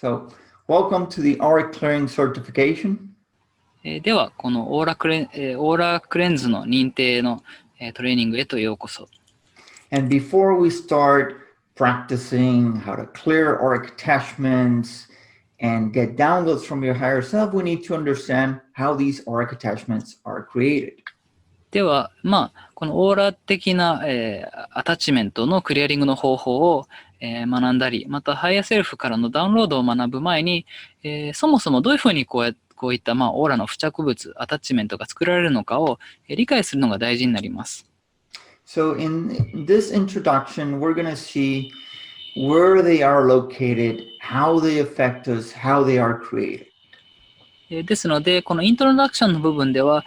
So, welcome to the Auric Clearing Certification. では、このオーラクレンズの認定のトレーニングへとようこそ。And before we start practicing how to clear auric attachments and get downloads from your higher self, we need to understand how these auric attachments are created. では、このオーラ的な、アタッチメントのクリアリングの方法を、学んだり、またハイヤーセルフからのダウンロードを学ぶ前に、そもそもどういうふうにこういった、オーラの付着物、アタッチメントが作られるのかを、理解するのが大事になります。So in this introduction, we're going to see where they are located, how they affect us, how they are created. ですので、このイントロダクションの部分では、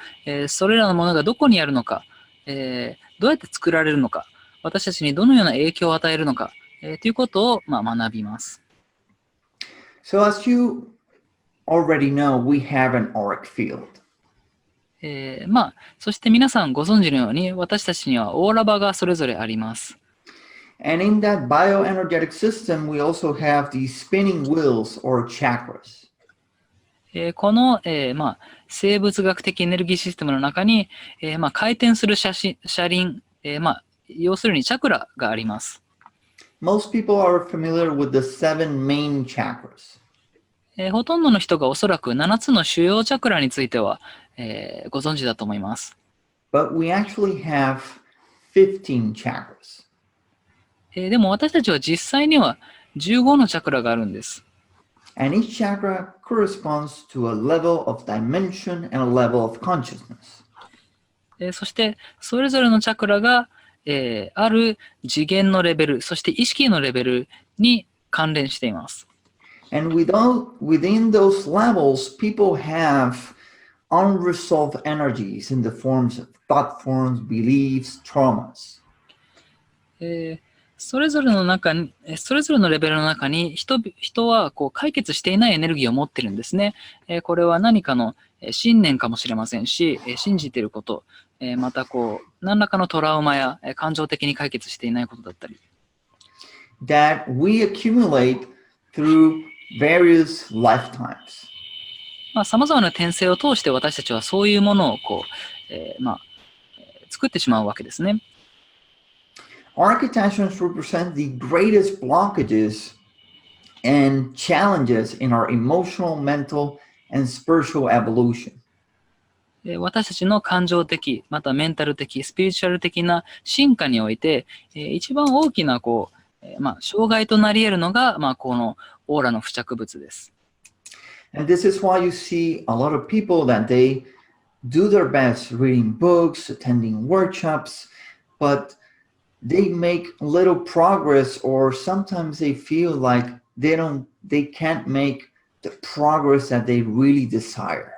それらのものがどこにあるのか、どうやって作られるのか、私たちにどのような影響を与えるのか、ということを、学びます。So as you already know, we have an auric field. そして皆さんご存知のように、私たちにはオーラ場がそれぞれあります。And in that bioenergetic system, we also have these spinning wheels or chakras. この、生物学的エネルギーシステムの中に、回転する車輪、要するにチャクラがあります。Most people are familiar with the 7 main chakras. ほとんどの人がおそらく7つの主要チャクラについては、ご存知だと思います。But we actually have 15 chakras. でも私たちは実際には15のチャクラがあるんです。And each chakra corresponds to a level of dimension and a level of consciousness. そしてそれぞれのチャクラが、ある次元のレベル、そして意識のレベルに関連しています。And within those levels, people have unresolved energies in the forms of thought forms, beliefs, traumas. それぞれのレベルの中に人はこう解決していないエネルギーを持ってるんですね。これは何かの信念かもしれませんし、信じていること、また何らかのトラウマや感情的に解決していないことだったり。That we accumulate through various lifetimes. 様々な転生を通して私たちはそういうものを作ってしまうわけですね。Auric attachments represent the greatest blockages and challenges in our emotional, mental, and spiritual evolution. 私たちの感情的、またメンタル的、スピリチュアル的な進化において、一番大きな障害となり得るのが、このオーラの付着物です。And this is why you see a lot of people that they do their best reading books, attending workshops, but they make little progress, or sometimes they feel like they can't make the progress that they really desire.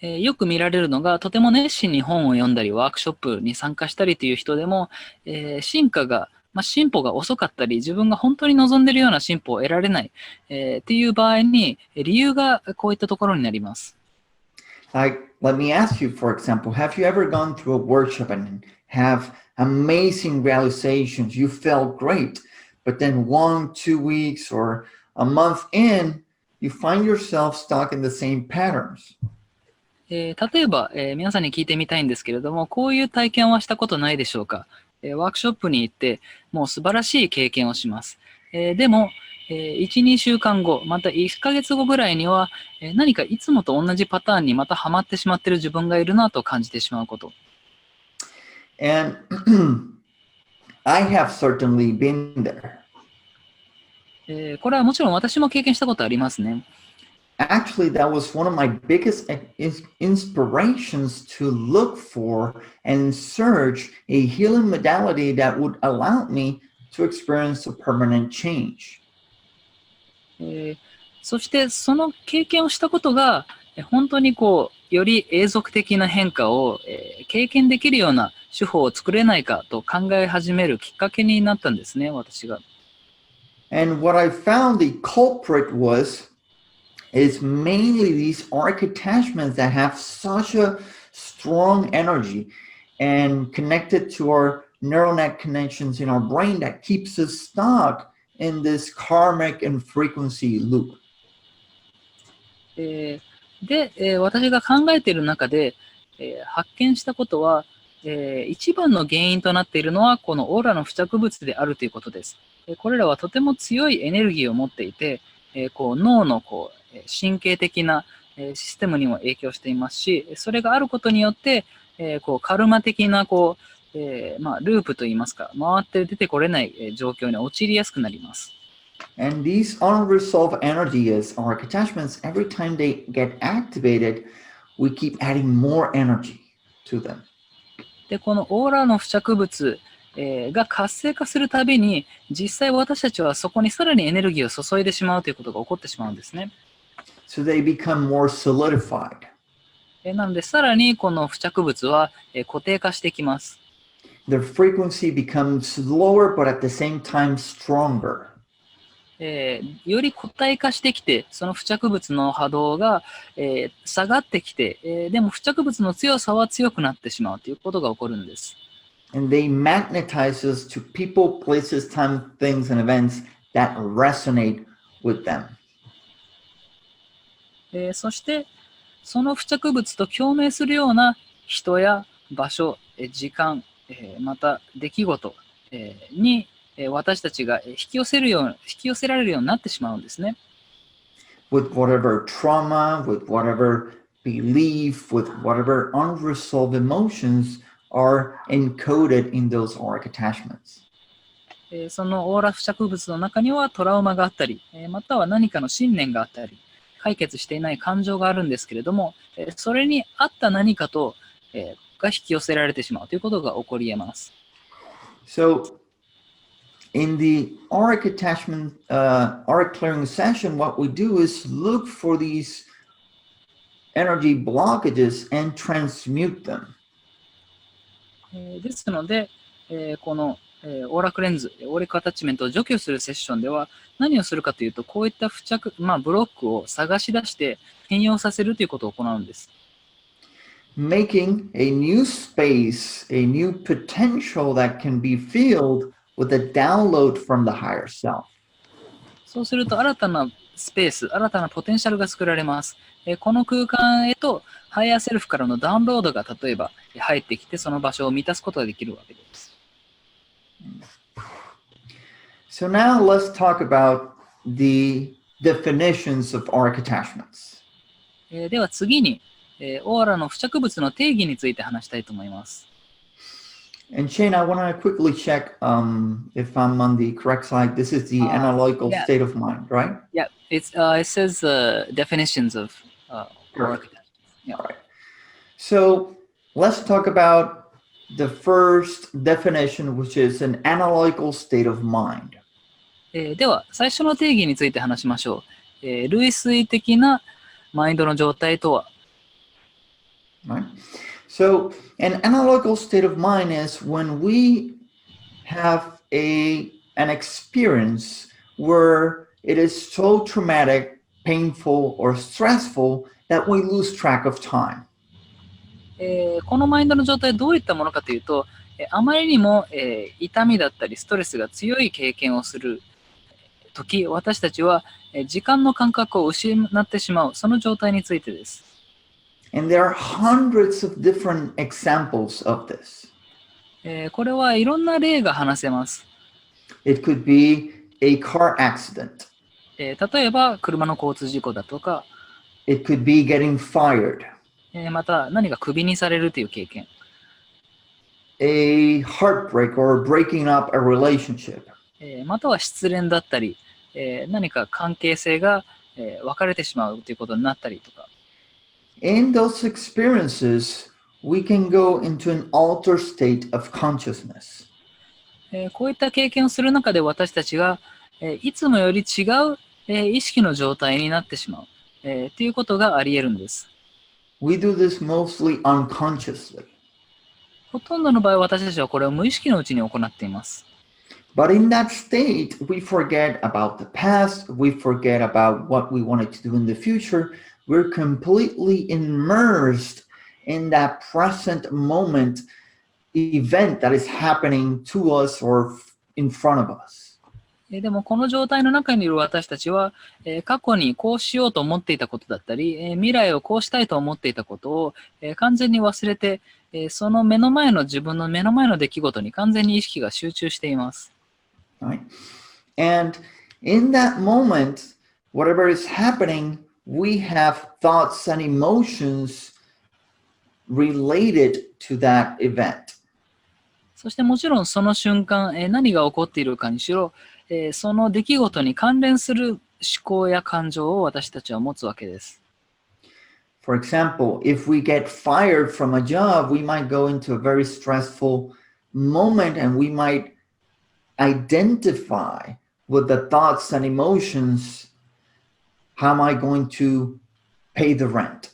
よく見られるのが、とても熱心に本を読んだり、ワークショップに参加したりという人でも、進歩が遅かったり、自分が本当に望んでいるような進歩を得られない、っていう場合に、理由がこういったところになります。Like, let me ask you, for example, have you ever gone through a workshop and have amazing realizations? You felt great, but then 1, 2 weeks or a month in, you find yourself stuck in the same patterns. 例えば、皆さんに聞いてみたいんですけれども、こういう体験はしたことないでしょうか。ワークショップに行って、もう素晴らしい経験をします。でも、1、2週間後、また1ヶ月後ぐらいには、何かいつもと同じパターンにまたハマってしまっている自分がいるなと感じてしまうこと。And I have certainly been there. これはもちろん私も経験したことありますね。Actually, that was one of my biggest inspirations to look for and search a healing modality that would allow me to experience a permanent change. そしてその経験をしたことが本当により永続的な変化を経験できるような手法を作れないかと考え始めるきっかけになったんですね、私が。And what I found the culprit is mainly these auric attachments that have such a strong energy and connected to our neural net connections in our brain that keeps us stuck in this karmic and frequency loop. で、私が考えている中で、発見したことは、一番の原因となっているのはこのオーラの付着物であるということです。これらはとても強いエネルギーを持っていて、脳の神経的なシステムにも影響していますし、それがあることによって、カルマ的なループといいますか、回って出てこれない状況に陥りやすくなります。And these unresolved energies or attachments, every time they get activated, we keep adding more energy to them. で、このオーラの付着物が活性化するたびに、実際私たちはそこにさらにエネルギーを注いでしまうということが起こってしまうんですね。So they become more solidified. なので、さらにこの付着物は固定化していきます。Their frequency becomes lower, but at the same time stronger. より固体化してきて、その付着物の波動が、下がってきて、でも付着物の強さは強くなってしまうということが起こるんです。And they magnetize us to people, places, time, things, and events that resonate with them. そして、その付着物と共鳴するような人や場所、時間、また出来事に私たちが引き寄せられるようになってしまうんですね。With whatever trauma, with whatever belief, with whatever unresolved emotions are encoded in those auric attachments. そのオーラ付着物の中にはトラウマがあったり、または何かの信念があったり、解決していない感情があるんですけれども、それに合った何かと、が引き寄せられてしまうということが起こり得ます。So, in the auric attachment, auric clearing session, what we do is look for these energy blockages and transmute them. ですので、このオーラクレンズ、オーリックアタッチメントを除去するセッションでは何をするかというと、こういった付着、ブロックを探し出して変容させるということを行うんです。Making a new space, a new potential that can be filled with a download from the higher self. そうすると新たなスペース、新たなポテンシャルが作られます。この空間へとハイヤーセルフからのダウンロードが例えば入ってきて、その場所を満たすことができるわけです。So now let's talk about the definitions of auric attachments. では次に、オーラの付着物の定義について話したいと思います。And Shane, I want to quickly check if I'm on the correct side. This is the analytical state of mind, right? Yeah, it says definitions of auric attachments. Yeah. All right. So let's talk about the first definition, which is an analytical state of mind. では、最初の定義について話しましょう。類推的なマインドの状態とは。Right? So an analytical state of mind is when we have an experience where it is so traumatic, painful, or stressful that we lose track of time. このマインドの状態はどういったものかというと、あまりにも、痛みだったりストレスが強い経験をするとき、私たちは、時間の感覚を失ってしまう、その状態についてです。And there are hundreds of different examples of this. これはいろんな例が話せます。It could be a car accident. 例えば、車の交通事故だとか、It could be getting fired. また何かクビにされるという経験。A heartbreak or breaking up a relationship. または失恋だったり、何か関係性が、別れてしまうということになったりとか。In those experiences, we can go into an altered state of consciousness. こういった経験をする中で私たちが、いつもより違う、意識の状態になってしまう、ということがあり得るんです。We do this mostly unconsciously. ほとんどの場合私たちはこれを無意識のうちに行っています。But in that state, we forget about the past, we forget about what we wanted to do in the future. We're completely immersed in that present moment event that is happening to us or in front of us. でもこの状態の中にいる私たちは、過去にこうしようと思っていたことだったり、未来をこうしたいと思っていたことを、完全に忘れて、その自分の目の前の出来事に完全に意識が集中しています。Right? And in that moment, whatever is happening, we have thoughts and emotions related to that event. そしてもちろんその瞬間、何が起こっているかにしろ、その出来事に関連する思考や感情を私たちは持つわけです。For example, if we get fired from a job, we might go into a very stressful moment and we might identify with the thoughts and emotions. How am I going to pay the rent?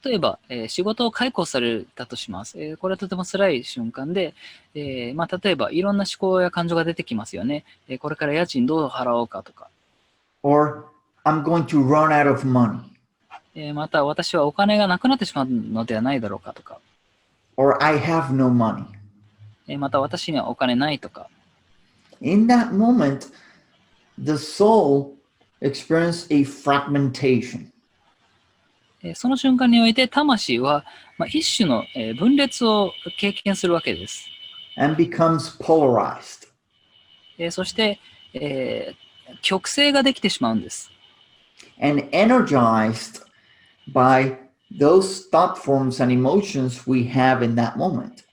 例えば、仕事を解雇されたとします。これはとても辛い瞬間で、例えばいろんな思考や感情が出てきますよね。これから家賃どう払おうかとか。Or I'm going to run out of money. また私はお金がなくなってしまうのではないだろうかとか。Or I have no money. また私にはお金ないとか。In that moment, the soul experiences a fragmentation. その瞬間において魂は、一種の分裂を経験するわけです。And becomes polarized. そして、極性ができてしまうんです。And energized by those thought forms and emotions we have in that moment.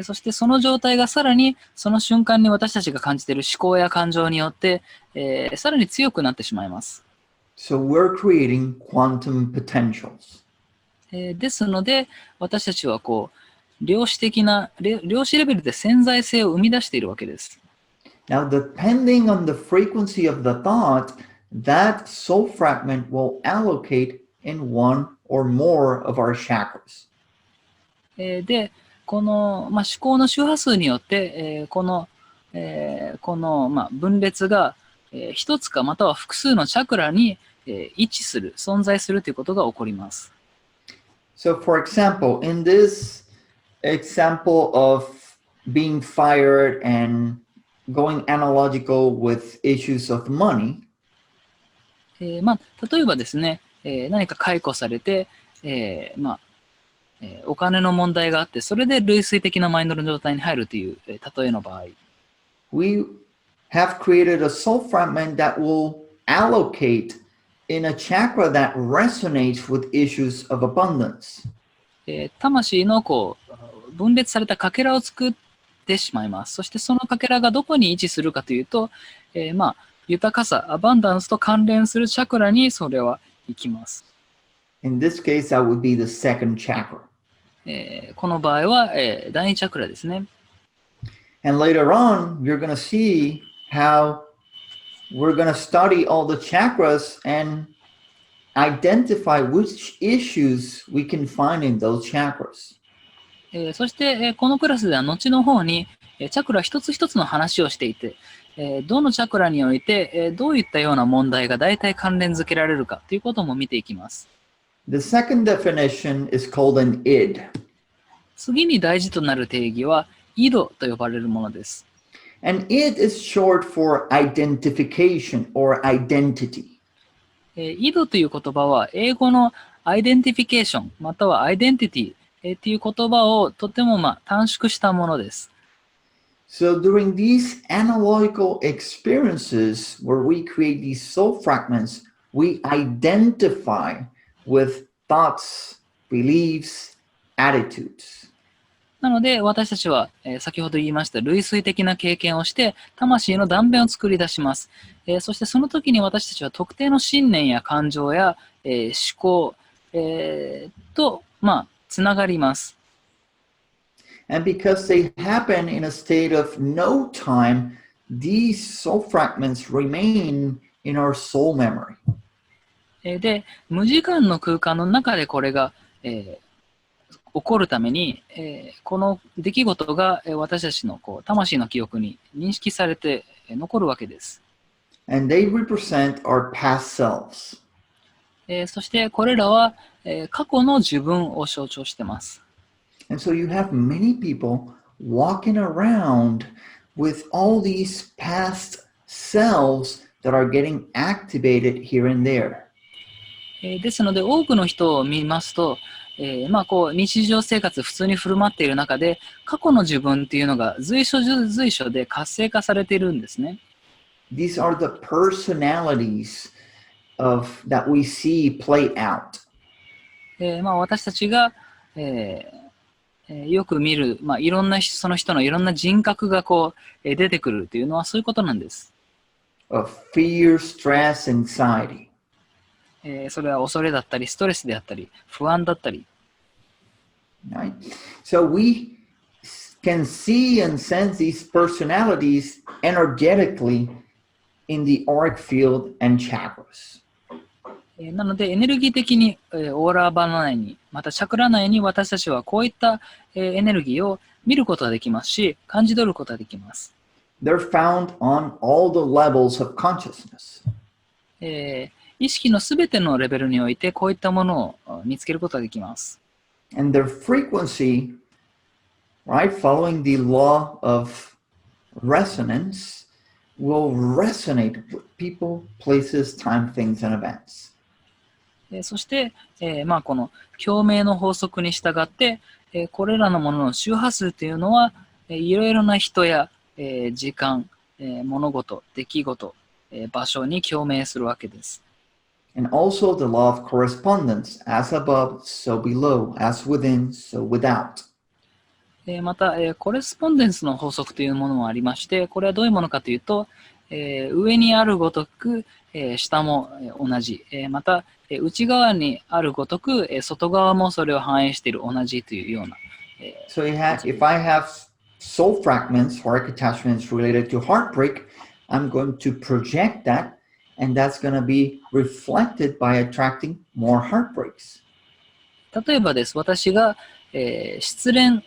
そしてその状態がさらにその瞬間に私たちが感じている思考や感情によって、さらに強くなってしまいます。So we're creating quantum potentials. ですので私たちは量子レベルで潜在性を生み出しているわけです。Now, depending on the frequency of the thought, that soul fragment will allocate in one or more of our chakras. で、この、思考の周波数によって、この分裂が、一つかまたは複数のチャクラに、位置する、存在するということが起こります。So, for example, in this example of being fired and going analogical with issues of money, 例えばですね、何か解雇されて、お金の問題があって、それで類推的なマインドの状態に入るという、例えの場合、we have created a soul fragment that will allocate in a chakra that resonates with issues of abundance. 魂の分裂されたかけらを作ってしまいます。そしてそのかけらがどこに位置するかというと、豊かさ、アバンダンスと関連するチャクラにそれは行きます。In this case, that would be the second chakra. この場合は、第二チャクラですね。And later on, you're going to see how we're going to study all the chakras and identify which issues we can find in those chakras. そして、このクラスでは後の方に、チャクラ一つ一つの話をしていて、どのチャクラにおいて、どういったような問題が大体関連づけられるかということも見ていきます。The second definition is called an id. 次に大事となる定義は、イドと呼ばれるものです。And id is short for identification or identity. イドという言葉は、英語のアイデンティフィケーション、またはアイデンティティという言葉をとても短縮したものです。So during these analytical experiences where we create these soul fragments, we identify with thoughts, beliefs, attitudes. なので私たちは、先ほど言いました類推的な経験をして魂の断片を作り出します。そしてその時に私たちは特定の信念や感情や、思考、とつながります。And because they happen in a state of no time, these soul fragments remain in our soul memory. で、無時間の空間の中でこれが、起こるために、この出来事が私たちの魂の記憶に認識されて残るわけです。And they represent our past selves. そしてこれらは、過去の自分を象徴しています。And so you have many people walking around with all these past selves that are getting activated here and there. ですので、多くの人を見ますと、日常生活普通に振る舞っている中で、過去の自分っていうのが随所随所で活性化されているんですね。These are the personalities that we see play out. 私たちが、よく見る、いろんなその人のいろんな人格が出てくるというのはそういうことなんです。Of fear, stress, anxiety. それは恐れだったり、ストレスであったり、不安だったり。Right? So we can see and sense these personalities energetically in the auric field and chakras. なので、エネルギー的にオーラバナ内に、またチャクラ内に私たちはこういったエネルギーを見ることができますし、感じ取ることができます。They're found on all the levels of consciousness. 意識のすべてのレベルにおいてこういったものを見つけることができます。And their frequency, right, following the law of resonance, will resonate with people, places, time, things, and events. そして、この共鳴の法則に従って、これらのものの周波数というのは、いろいろな人や、時間、物事、出来事、場所に共鳴するわけです。And also the law of correspondence, as above, so below, as within, so without. また、コレスポンデンスの法則というものもありまして、これはどういうものかというと、上にあるごとく、下も同じ、また、内側にあるごとく、外側もそれを反映している同じというような。So if I have soul fragments or attachments related to heartbreak, I'm going to project that, and that's going to be reflected by attracting more heartbreaks. 例えばです。私が、失恋、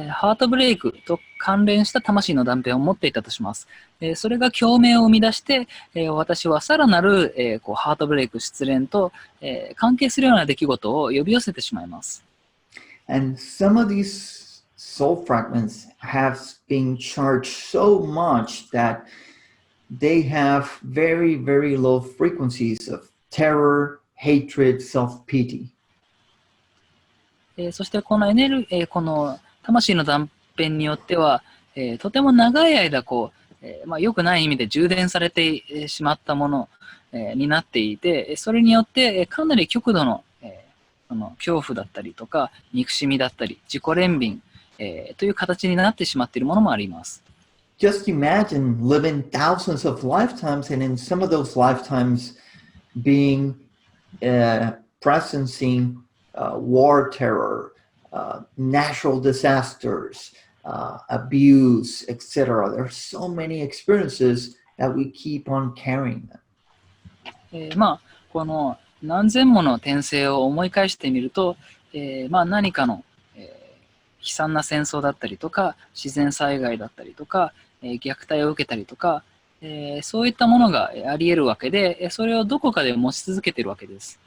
ハートブレイクと関連した魂の断片を持っていたとします。それが共鳴を生み出して、私はさらなる、ハートブレイク、失恋と、関係するような出来事を呼び寄せてしまいます。And some of these soul fragments have been charged so much that they have very, very low frequencies of terror, hatred, self-pity. そしてこの魂の断片によっては、とても長い間良くない意味で充電されてしまったもの、になっていて、それによってかなり極度の、恐怖だったりとか憎しみだったり自己憐憫、という形になってしまっているものもあります。Just imagine living thousands of lifetimes and in some of those lifetimes being presencing war terror, natural disasters, abuse, etc. There are so many experiences that we keep on carrying them. この何千もの転生を思い返してみると、何かの、悲惨な戦争だったりとか自然災害だったりとか、虐待を受けたりとか、そういったものがあり得るわけで、それをどこかで持ち続けているわけです。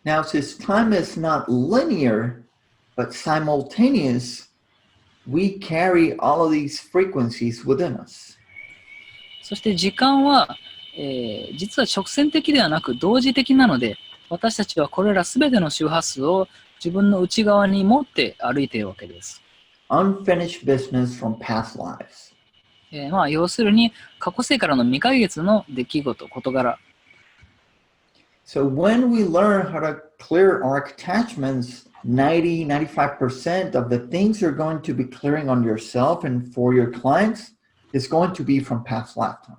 Now, since time is not linear, but simultaneous, we carry all of these frequencies within us. そして時間は、実は直線的ではなく同時的なので、私たちはこれらすべての周波数を自分の内側に持って歩いているわけです。Unfinished business from past lives. 要するに過去世からの未解決の出来事、事柄。So when we learn how to clear our attachments, 90-95% of the things you're going to be clearing on yourself and for your clients is going to be from past lifetimes.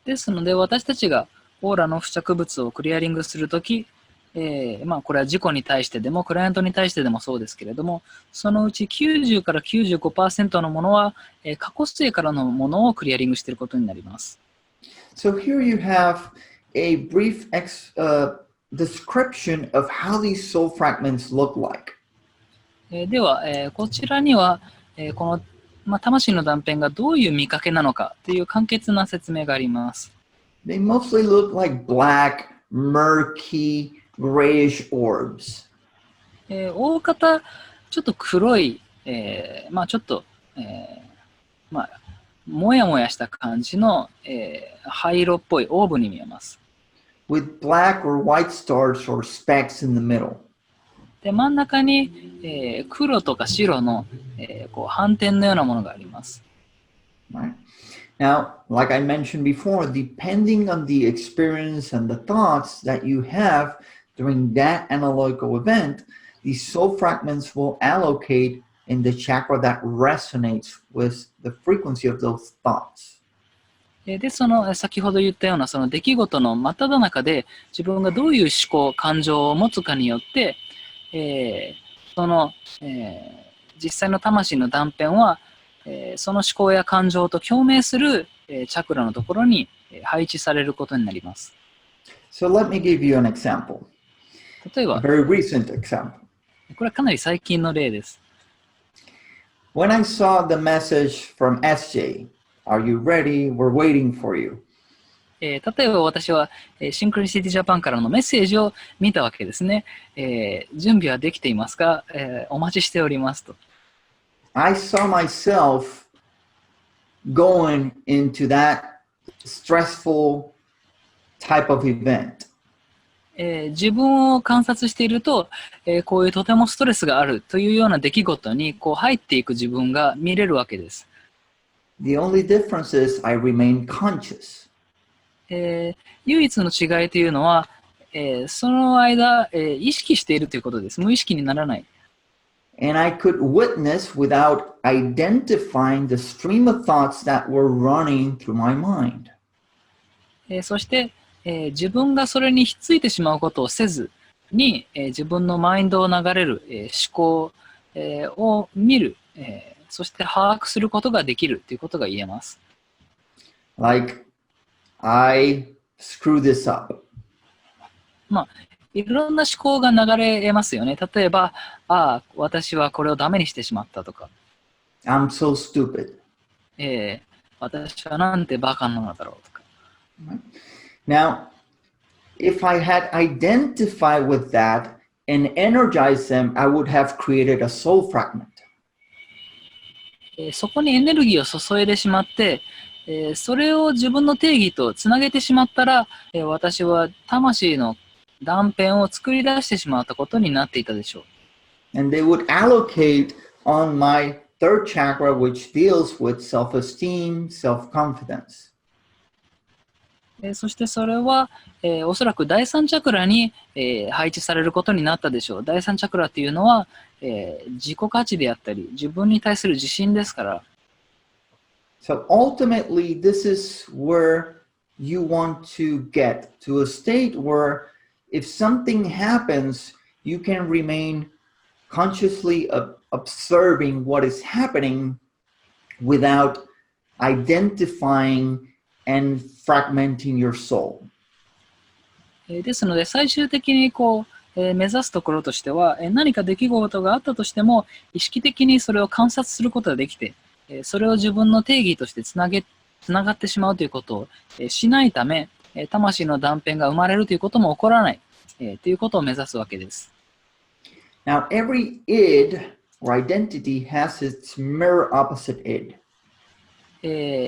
ですので私たちがオーラの付着物をクリアリングするとき、これは自己に対してでもクライアントに対してでもそうですけれども、そのうち90から 95% のものは、過去世からのものをクリアリングしていることになります。So here you have a brief description of how these soul fragments look like. では、こちらには、この、魂の断片がどういう見かけなのかという簡潔な説明があります。They mostly look like black, murky, grayish orbs. 大方ちょっと黒い、ちょっと、もやもやした感じの、灰色っぽいオーブに見えます。with black or white stars or specks in the middle. で、真ん中に、黒とか白の、こう斑点のようなものがあります。Right? Now, like I mentioned before, depending on the experience and the thoughts that you have during that analytical event, these soul fragments will allocate in the chakra that resonates with the frequency of those thoughts. で、その先ほど言ったようなその出来事の真っ只中で自分がどういう思考、感情を持つかによって、その、実際の魂の断片は、その思考や感情と共鳴する、チャクラのところに配置されることになります。So let me give you an example. 例えば、 A very recent example. これはかなり最近の例です。When I saw the message from SJ, Are you ready? We're waiting for you. 例えば私はシンクロニシティジャパンからのメッセージを見たわけですね。準備はできていますか、お待ちしておりますと。I saw myself going into that stressful type of event. 自分を観察していると、こういうとてもストレスがあるというような出来事にこう入っていく自分が見れるわけです。The only difference is I remain conscious. 唯一の違いというのは、その間、意識しているということです。無意識にならない。And I could witness without identifying the stream of thoughts that were running through my mind. そして、自分がそれにひっついてしまうことをせずに、自分のマインドを流れる、思考、を見る、そして把握することができるということが言えます。Like, I screw this up. まあ、いろんな思考が流れますよね。例えば、私はこれをダメにしてしまったとか、I'm so stupid. 私はなんてバカなのだろうとか。Now, if I had identified with that and energized them, I would have created a soul fragment. そこにエネルギーを注いでしまって、それを自分の定義とつなげてしまったら、私は魂の断片を作り出してしまったことになっていたでしょう。And they would allocate on my third chakra, which deals with self-esteem, self-confidence. そしてそれは、おそらく第三チャクラに、配置されることになったでしょう。第三チャクラというのは、自己価値であったり、自分に対する自信ですから。So ultimately, this is where you want to get to a state where if something happens, you can remain consciously observing what is happening without identifying and fragmenting your soul. ですので、最終的にこう、目指すところとしては、何か出来事があったとしても、意識的にそれを観察することができて、それを自分の定義としてつながってしまうということをしないため、魂の断片が生まれるということも起こらない、ということを目指すわけです。Now, every id or identity has its mirror opposite id.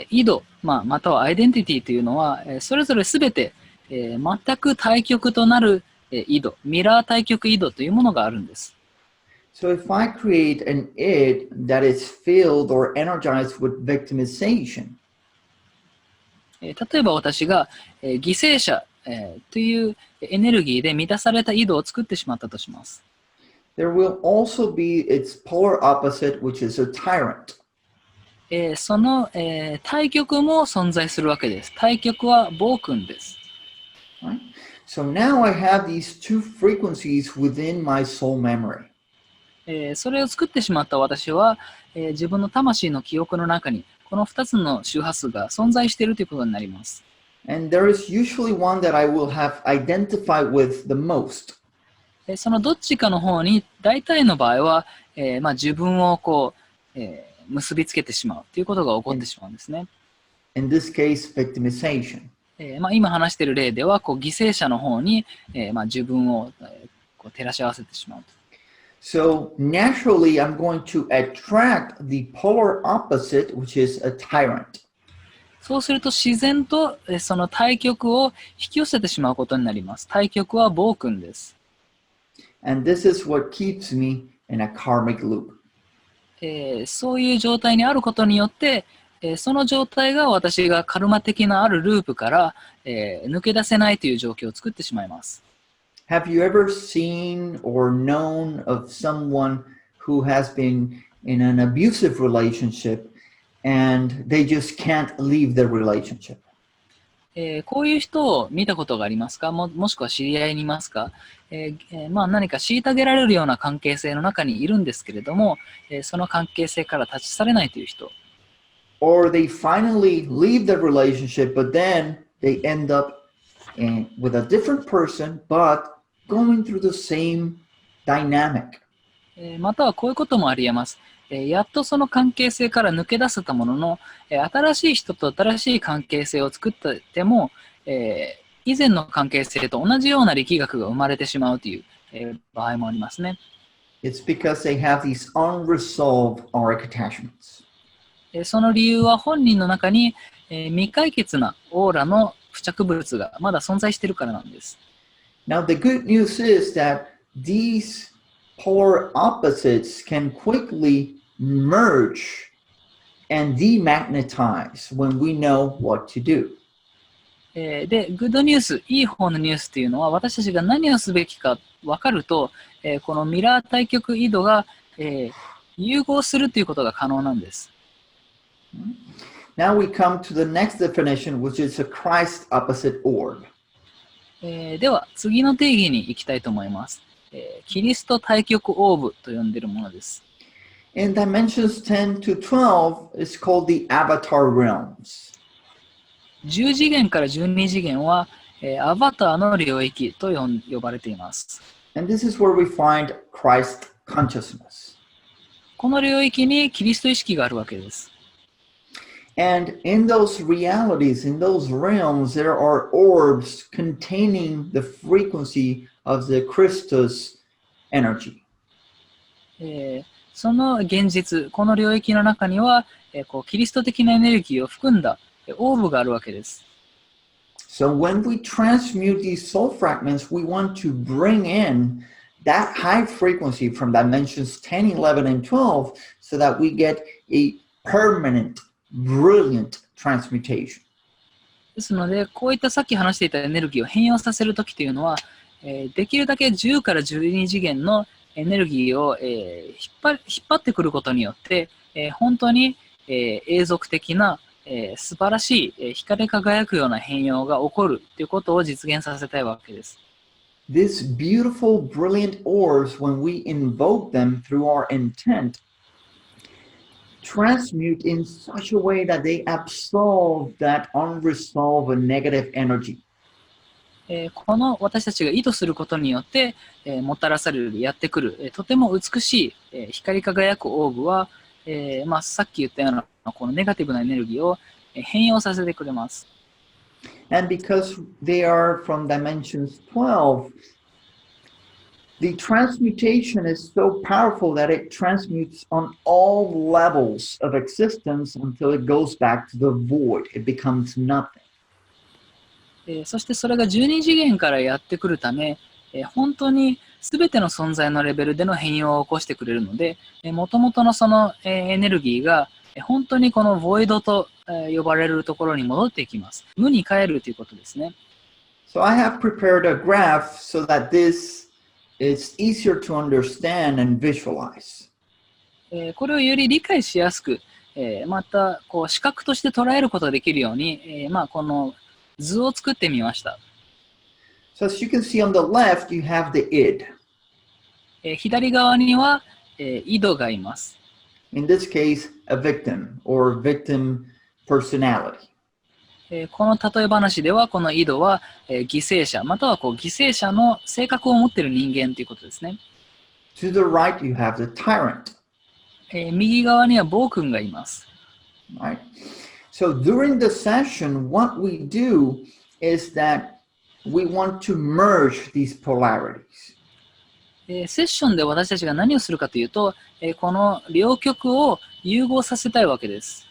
イド、またはアイデンティティというのは、それぞれすべて、全く対極となる、イド、ミラー対極イドというものがあるんです。So if I create an id that is filled or energized with victimization, 例えば私が、犠牲者、というエネルギーで満たされたイドを作ってしまったとします。there will also be its polar opposite, which is a tyrant. その、対極も存在するわけです。対極は暴君です。Right? So now I have these two frequencies within my soul memory. それを作ってしまった私は、自分の魂の記憶の中にこの2つの周波数が存在しているということになります。And there is usually one that I will have identified with the most. そのどっちかの方に大体の場合は、自分をこう、結びつけてしまうということが起こってしまうんですね。In this case, victimization. 今話している例ではこう犠牲者の方に、自分を、こう照らし合わせてしまう。So naturally, I'm going to attract the polar opposite, which is a tyrant. そうすると自然とその対極を引き寄せてしまうことになります。対極は暴君です。And this is what keeps me in a karmic loop. そういう状態にあることによって、その状態が私がカルマ的なあるループから、抜け出せないという状況を作ってしまいます。Have you ever seen or known of someone who has been in an abusive relationship and they just can't leave the relationship? こういう人を見たことがありますか？もしくは知り合いにいますか？何か虐げられるような関係性の中にいるんですけれども、その関係性から立ち去れないという人。Or they finally leave the relationship, but then they end up with a different person, but going through the same dynamic. またはこういうこともありえます。やっとその関係性から抜け出せたものの、新しい人と新しい関係性を作ってても、以前の関係性と同じような力学が生まれてしまうという、場合もありますね。It's because they have these unresolved auric attachments. その理由は本人の中に、未解決なオーラの付着物がまだ存在しているからなんです。Now, the good news is that these polar opposites can quickly merge and demagnetize when we know what to do. で、グッドニュース、いい方のニュースというのは、私たちが何をすべきか分かると、このミラー対極緯度が、融合するということが可能なんです。Now we come to the next definition, which is a Christ opposite orb. では、次の定義に行きたいと思います。キリスト対極オーブと呼んでいるものです。In dimensions 10 to 12, it's called the avatar realms. 10次元から12次元は、アバターの領域と呼ばれています。And this is where we find Christ consciousness. この領域にキリスト意識があるわけです。And in those realities, in those realms, there are orbs containing the frequency of the Christus energy. その現実、この領域の中には、キリスト的なエネルギーを含んだオーブがあるわけです。So when we transmute these soul fragments, we want to bring in that high frequency from dimensions 10, 11, and 12 so that we get a permanent, brilliant transmutation. ですので、こういったさっき話していたエネルギーを変容させるときというのは、できるだけ10から12次元のエネルギーを、引っ張ってくることによって、本当に、永続的な、素晴らしい、光り輝くような変容が起こるということを実現させたいわけです。These beautiful, brilliant orbs, when we invoke them through our intent, transmute in such a way that they absolve that unresolved negative energy. この私たちが意図することによって、もたらされる、やってくる、とても美しい、光り輝くオーブは、さっき言ったようなこのネガティブなエネルギーを変容させてくれます。And because they are from dimensions 12, the transmutation is so powerful that it transmutes on all levels of existence until it goes back to the void. It becomes nothing. そしてそれが12次元からやってくるため、本当に全ての存在のレベルでの変容を起こしてくれるので、もともとのそのエネルギーが本当にこのボイドと呼ばれるところに戻っていきます。無に帰るということですね。So I have prepared a graph so that this is easier to understand and visualize. これをより理解しやすく、またこう視覚として捉えることができるように、この図を作ってみました。So as you can see on the left, you have the id. 左側には、井戸がいます。In this case, a victim or victim personality. この例え話では、この井戸は、犠牲者、または犠牲者の性格を持っている人間ということですね。To the right, you have the tyrant. 右側には暴君がいます。Right? So during the session, what we do is that we want to merge these polarities. セッションで私たちが何をするかというと、この両極を融合させたいわけです。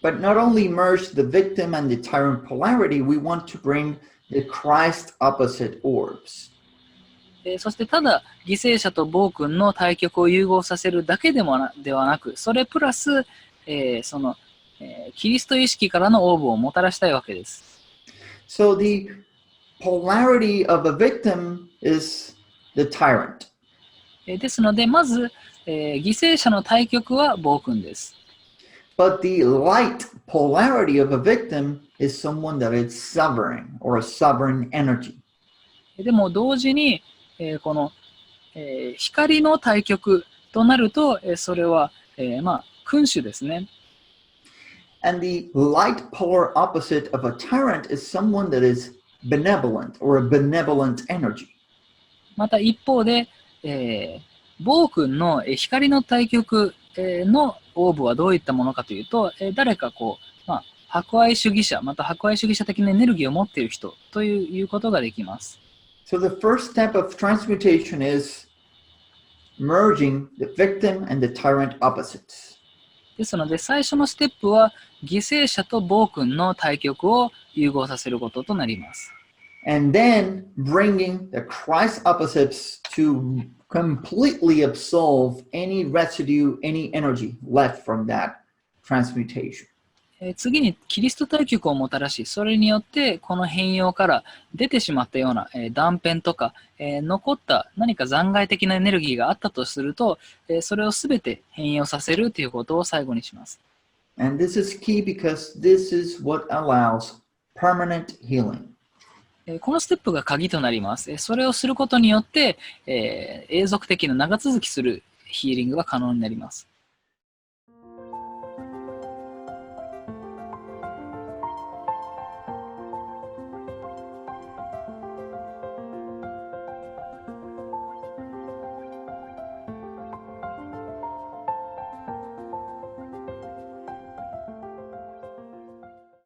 But not only merge the victim and the tyrant polarity, we want to bring the Christ opposite orbs. そしてただ犠牲者と暴君の対極を融合させるだけではなく、それプラス、キリスト意識からのオーブをもたらしたいわけです。So the polarity of a victim is the tyrant. ですので、まず、犠牲者の対極は暴君です。But the light polarity of a victim is someone that is sovereign or a sovereign energy. でも同時に、この、光の対極となると、それは、君主ですね。And the light polar opposite of a tyrant is someone that is benevolent or a benevolent energy. また一方で、暴君の光の対極のオーブはどういったものかというと、誰か博愛主義者、また博愛主義者的なエネルギーを持っている人ということができます。So the first step of transmutation is merging the victim and the tyrant opposites. ですので、最初のステップは犠牲者と暴君の対極を融合させることとなります。And then bringing the Christ opposites to completely absolve any residue, any energy left from that transmutation. 次にキリスト対極をもたらし、それによってこの変容から出てしまったような断片とか残った何か残骸的なエネルギーがあったとすると、それをすべて変容させるということを最後にします。And this is key because this is what allows permanent healing. このステップが鍵となります。それをすることによって、永続的な長続きするヒーリングが可能になります。